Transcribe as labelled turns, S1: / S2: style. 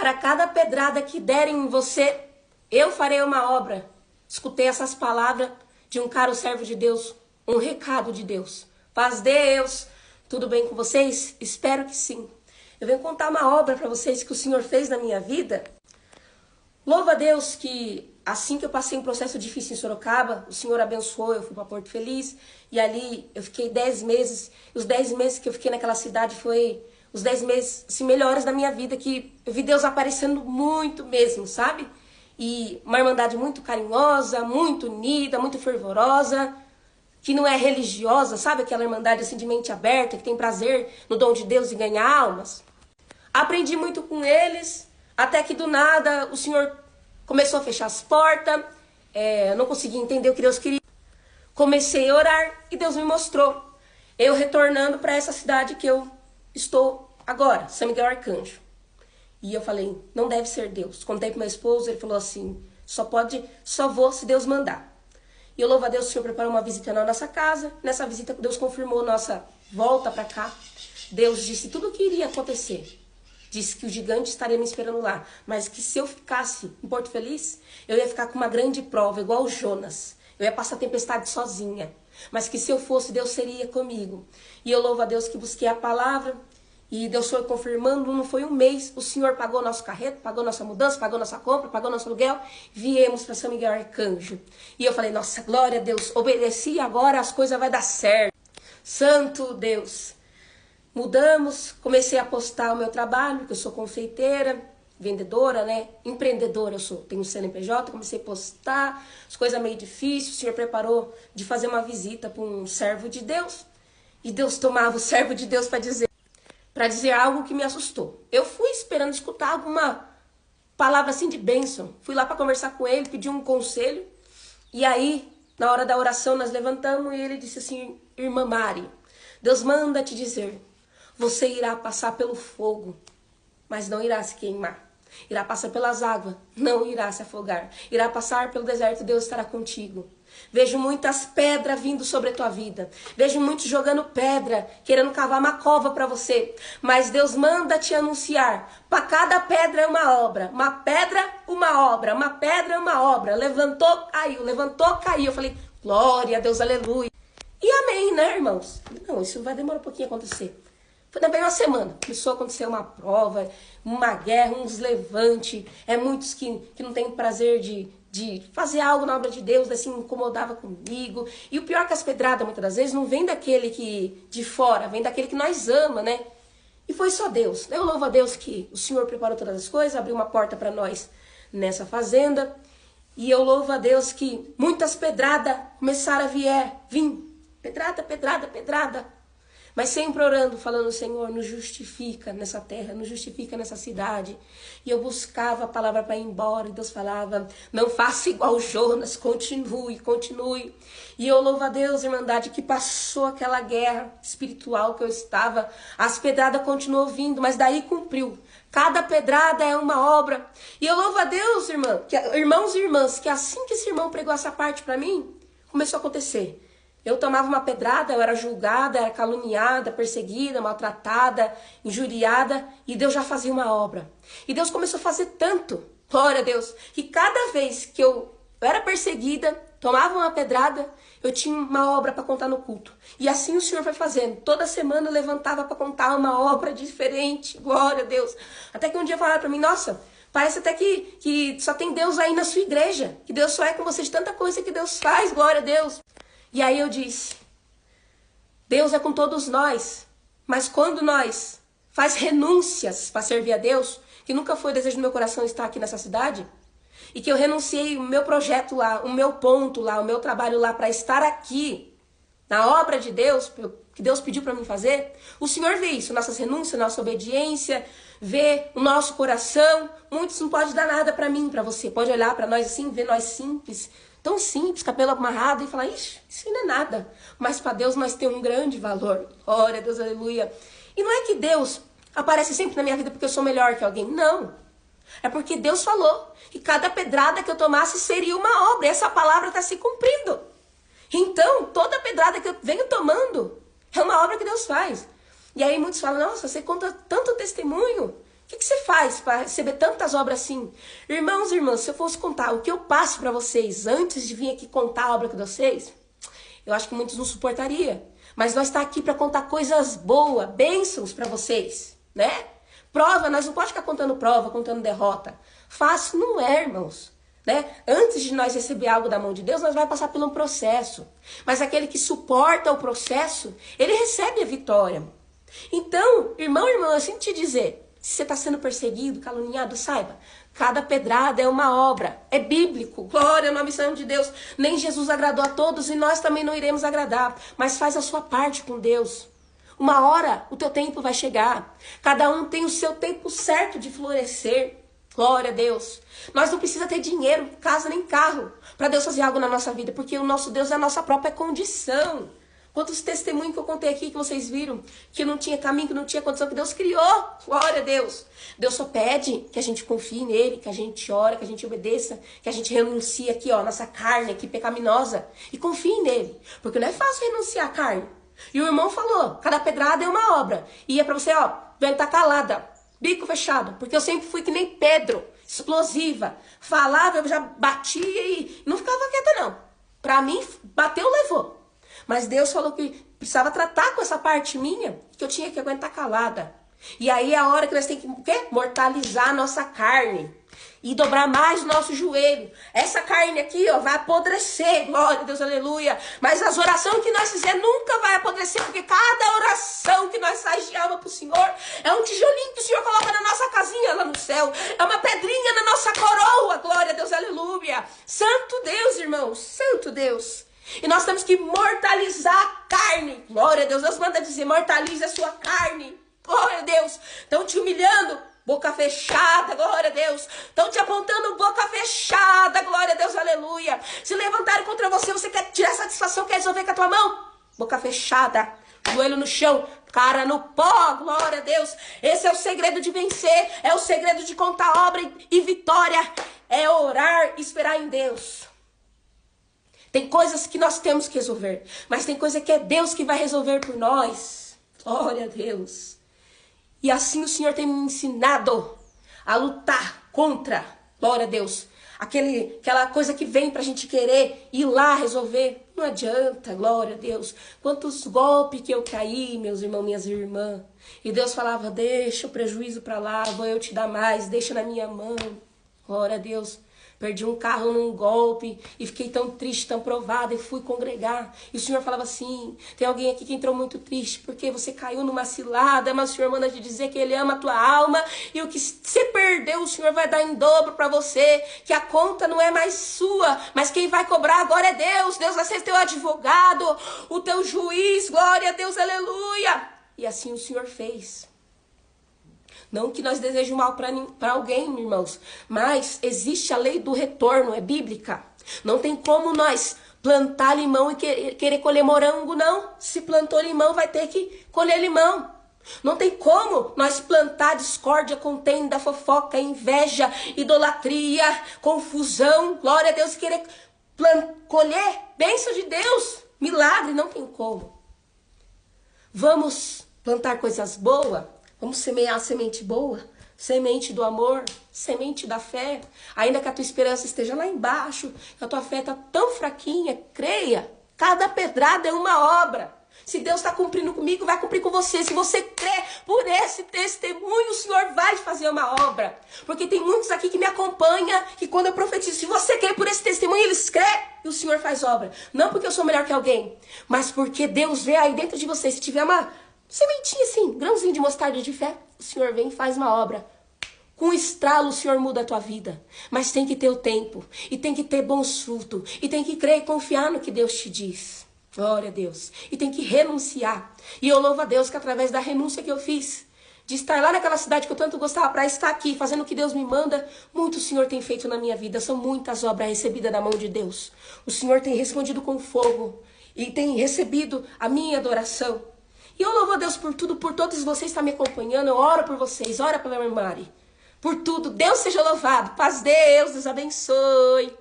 S1: Para cada pedrada que derem em você, eu farei uma obra. Escutei essas palavras de um caro servo de Deus, um recado de Deus. Paz Deus, tudo bem com vocês? Espero que sim. Eu venho contar uma obra para vocês que o Senhor fez na minha vida. Louva a Deus que assim que eu passei um processo difícil em Sorocaba, o Senhor abençoou, eu fui para Porto Feliz e ali eu fiquei 10 meses. E os 10 meses que eu fiquei naquela cidade foi os 10 meses assim, melhores da minha vida, que eu vi Deus aparecendo muito mesmo, sabe? E uma irmandade muito carinhosa, muito unida, muito fervorosa, que não é religiosa, sabe? Aquela irmandade assim de mente aberta, que tem prazer no dom de Deus e ganhar almas. Aprendi muito com eles, até que do nada o Senhor começou a fechar as portas, eu não conseguia entender o que Deus queria. Comecei a orar e Deus me mostrou. Eu retornando para essa cidade que eu estou agora, São Miguel Arcanjo. E eu falei, não deve ser Deus. Contei pro meu esposo, ele falou assim, só vou se Deus mandar. E eu louvo a Deus, o Senhor preparou uma visita na nossa casa. Nessa visita, Deus confirmou nossa volta para cá. Deus disse tudo o que iria acontecer. Disse que o gigante estaria me esperando lá. Mas que se eu ficasse em Porto Feliz, eu ia ficar com uma grande prova, igual o Jonas. Eu ia passar a tempestade sozinha. Mas que se eu fosse, Deus seria comigo. E eu louvo a Deus que busquei a palavra. E Deus foi confirmando, não foi um mês. O Senhor pagou nosso carreto, pagou nossa mudança, pagou nossa compra, pagou nosso aluguel. Viemos para São Miguel Arcanjo. E eu falei, nossa, glória a Deus. Obedeci, agora as coisas vão dar certo. Santo Deus. Mudamos, comecei a postar o meu trabalho, que eu sou confeiteira, vendedora, né? Empreendedora eu sou, tenho um CNPJ, comecei a postar, as coisas meio difíceis, o Senhor preparou de fazer uma visita para um servo de Deus, e Deus tomava o servo de Deus para dizer algo que me assustou. Eu fui esperando escutar alguma palavra assim de bênção, fui lá para conversar com ele, pedi um conselho, e aí, na hora da oração, nós levantamos e ele disse assim, irmã Mari, Deus manda te dizer, você irá passar pelo fogo, mas não irá se queimar. Irá passar pelas águas, não irá se afogar. Irá passar pelo deserto, Deus estará contigo. Vejo muitas pedras vindo sobre a tua vida. Vejo muitos jogando pedra, querendo cavar uma cova para você. Mas Deus manda te anunciar. Para cada pedra é uma obra. Uma pedra, uma obra. Uma pedra, uma obra. Levantou, caiu. Levantou, caiu. Eu falei, glória a Deus, aleluia. E amém, né, irmãos? Não, isso vai demorar um pouquinho a acontecer. Foi na mesma semana, começou a acontecer uma prova, uma guerra, uns levante, muitos que não têm prazer de fazer algo na obra de Deus, assim, incomodava comigo. E o pior é que as pedradas, muitas das vezes, não vem daquele que de fora, vem daquele que nós ama, né? E foi só Deus. Eu louvo a Deus que o Senhor preparou todas as coisas, abriu uma porta para nós nessa fazenda. E eu louvo a Deus que muitas pedradas começaram a vir. Pedrada, pedrada, pedrada. Mas sempre orando, falando, Senhor, nos justifica nessa terra, nos justifica nessa cidade. E eu buscava a palavra para ir embora, e Deus falava, não faça igual Jonas, continue, continue. E eu louvo a Deus, irmandade, que passou aquela guerra espiritual que eu estava. As pedradas continuou vindo, mas daí cumpriu. Cada pedrada é uma obra. E eu louvo a Deus, irmãos e irmãs, que assim que esse irmão pregou essa parte para mim, começou a acontecer. Eu tomava uma pedrada, eu era julgada, era caluniada, perseguida, maltratada, injuriada, e Deus já fazia uma obra. E Deus começou a fazer tanto, glória a Deus, que cada vez que eu era perseguida, tomava uma pedrada, eu tinha uma obra para contar no culto. E assim o Senhor foi fazendo. Toda semana eu levantava para contar uma obra diferente, glória a Deus. Até que um dia falaram para mim, nossa, parece até que só tem Deus aí na sua igreja, que Deus só é com você de tanta coisa que Deus faz, glória a Deus. E aí eu disse, Deus é com todos nós, mas quando nós faz renúncias para servir a Deus, que nunca foi o desejo do meu coração estar aqui nessa cidade, e que eu renunciei o meu projeto lá, o meu ponto lá, o meu trabalho lá para estar aqui, na obra de Deus, que Deus pediu para mim fazer, o Senhor vê isso, nossas renúncias, nossa obediência, vê o nosso coração. Muitos não podem dar nada para mim, para você, pode olhar para nós assim, ver nós simples, tão simples, cabelo amarrado, e falar, ixi, isso não é nada. Mas para Deus nós temos um grande valor. Glória a Deus, aleluia. E não é que Deus aparece sempre na minha vida porque eu sou melhor que alguém. Não. É porque Deus falou que cada pedrada que eu tomasse seria uma obra. E essa palavra está se cumprindo. Então, toda pedrada que eu venho tomando é uma obra que Deus faz. E aí muitos falam, nossa, você conta tanto testemunho que você faz para receber tantas obras assim? Irmãos e irmãs, se eu fosse contar o que eu passo para vocês antes de vir aqui contar a obra de vocês, eu acho que muitos não suportariam. Mas nós estamos aqui para contar coisas boas, bênçãos para vocês, né? Prova, nós não podemos ficar contando prova, contando derrota. Fácil não é, irmãos. Né? Antes de nós receber algo da mão de Deus, nós vamos passar por um processo. Mas aquele que suporta o processo, ele recebe a vitória. Então, irmão, irmã, assim te dizer, se você está sendo perseguido, caluniado, saiba, cada pedrada é uma obra, é bíblico, glória ao nome santo de Deus. Nem Jesus agradou a todos e nós também não iremos agradar, mas faz a sua parte com Deus. Uma hora o teu tempo vai chegar, cada um tem o seu tempo certo de florescer. Glória a Deus. Nós não precisamos ter dinheiro, casa nem carro para Deus fazer algo na nossa vida, porque o nosso Deus é a nossa própria condição. Quantos testemunhos que eu contei aqui que vocês viram, que não tinha caminho, que não tinha condição, que Deus criou. Glória a Deus. Deus só pede que a gente confie nele, que a gente ore, que a gente obedeça, que a gente renuncie aqui, ó, nossa carne aqui pecaminosa e confie nele, porque não é fácil renunciar à carne. E o irmão falou, cada pedrada é uma obra. E é para você, ó, vem tá calada. Bico fechado, porque eu sempre fui que nem Pedro, explosiva. Falava, eu já batia e não ficava quieta, não. Pra mim, bateu, levou. Mas Deus falou que precisava tratar com essa parte minha, que eu tinha que aguentar calada. E aí é a hora que nós temos que o quê? Mortalizar a nossa carne. E dobrar mais o nosso joelho. Essa carne aqui, ó, vai apodrecer. Glória a Deus, aleluia. Mas as orações que nós fizermos nunca vai apodrecer. Porque cada oração que nós faz de alma pro Senhor é um tijolinho que o Senhor coloca na nossa casinha lá no céu. É uma pedrinha na nossa coroa. Glória a Deus, aleluia. Santo Deus, irmãos. Santo Deus. E nós temos que mortalizar a carne. Glória a Deus. Deus manda dizer, mortalize a sua carne. Glória a Deus. Estão te humilhando. Boca fechada, glória a Deus. Estão te apontando boca fechada, glória a Deus, aleluia. Se levantarem contra você, você quer tirar satisfação, quer resolver com a tua mão? Boca fechada, joelho no chão, cara no pó, glória a Deus. Esse é o segredo de vencer, é o segredo de contar obra e vitória. É orar e esperar em Deus. Tem coisas que nós temos que resolver, mas tem coisa que é Deus que vai resolver por nós. Glória a Deus. E assim o Senhor tem me ensinado a lutar contra, glória a Deus, aquela coisa que vem pra gente querer ir lá resolver. Não adianta, glória a Deus. Quantos golpes que eu caí, meus irmãos, minhas irmãs. E Deus falava, deixa o prejuízo pra lá, vou eu te dar mais, deixa na minha mão. Glória a Deus. Perdi um carro num golpe e fiquei tão triste, tão provada e fui congregar. E o Senhor falava assim, tem alguém aqui que entrou muito triste porque você caiu numa cilada, mas o Senhor manda te dizer que Ele ama a tua alma e o que você perdeu o Senhor vai dar em dobro para você, que a conta não é mais sua, mas quem vai cobrar agora é Deus. Deus vai ser teu advogado, o teu juiz, glória a Deus, aleluia. E assim o Senhor fez. Não que nós desejemos mal para alguém, irmãos, mas existe a lei do retorno, é bíblica. Não tem como nós plantar limão e querer colher morango, não. Se plantou limão, vai ter que colher limão. Não tem como nós plantar discórdia, contenda, fofoca, inveja, idolatria, confusão, glória a Deus, querer colher bênção de Deus, milagre, não tem como. Vamos plantar coisas boas. Vamos semear a semente boa, semente do amor, semente da fé. Ainda que a tua esperança esteja lá embaixo, que a tua fé está tão fraquinha, creia. Cada pedrada é uma obra. Se Deus está cumprindo comigo, vai cumprir com você. Se você crê por esse testemunho, o Senhor vai fazer uma obra. Porque tem muitos aqui que me acompanham, que quando eu profetizo, se você crê por esse testemunho, eles crêem e o Senhor faz obra. Não porque eu sou melhor que alguém, mas porque Deus vê aí dentro de você. Se tiver uma sementinha assim, grãozinho de mostarda de fé, o Senhor vem e faz uma obra. Com um estralo o Senhor muda a tua vida. Mas tem que ter o tempo. E tem que ter bons frutos. E tem que crer e confiar no que Deus te diz. Glória a Deus. E tem que renunciar. E eu louvo a Deus que através da renúncia que eu fiz, de estar lá naquela cidade que eu tanto gostava, para estar aqui fazendo o que Deus me manda, muito o Senhor tem feito na minha vida. São muitas obras recebidas da mão de Deus. O Senhor tem respondido com fogo. E tem recebido a minha adoração. E eu louvo a Deus por tudo, por todos vocês que estão me acompanhando. Eu oro por vocês, ora pela minha Mari. Por tudo, Deus seja louvado. Paz Deus, Deus abençoe.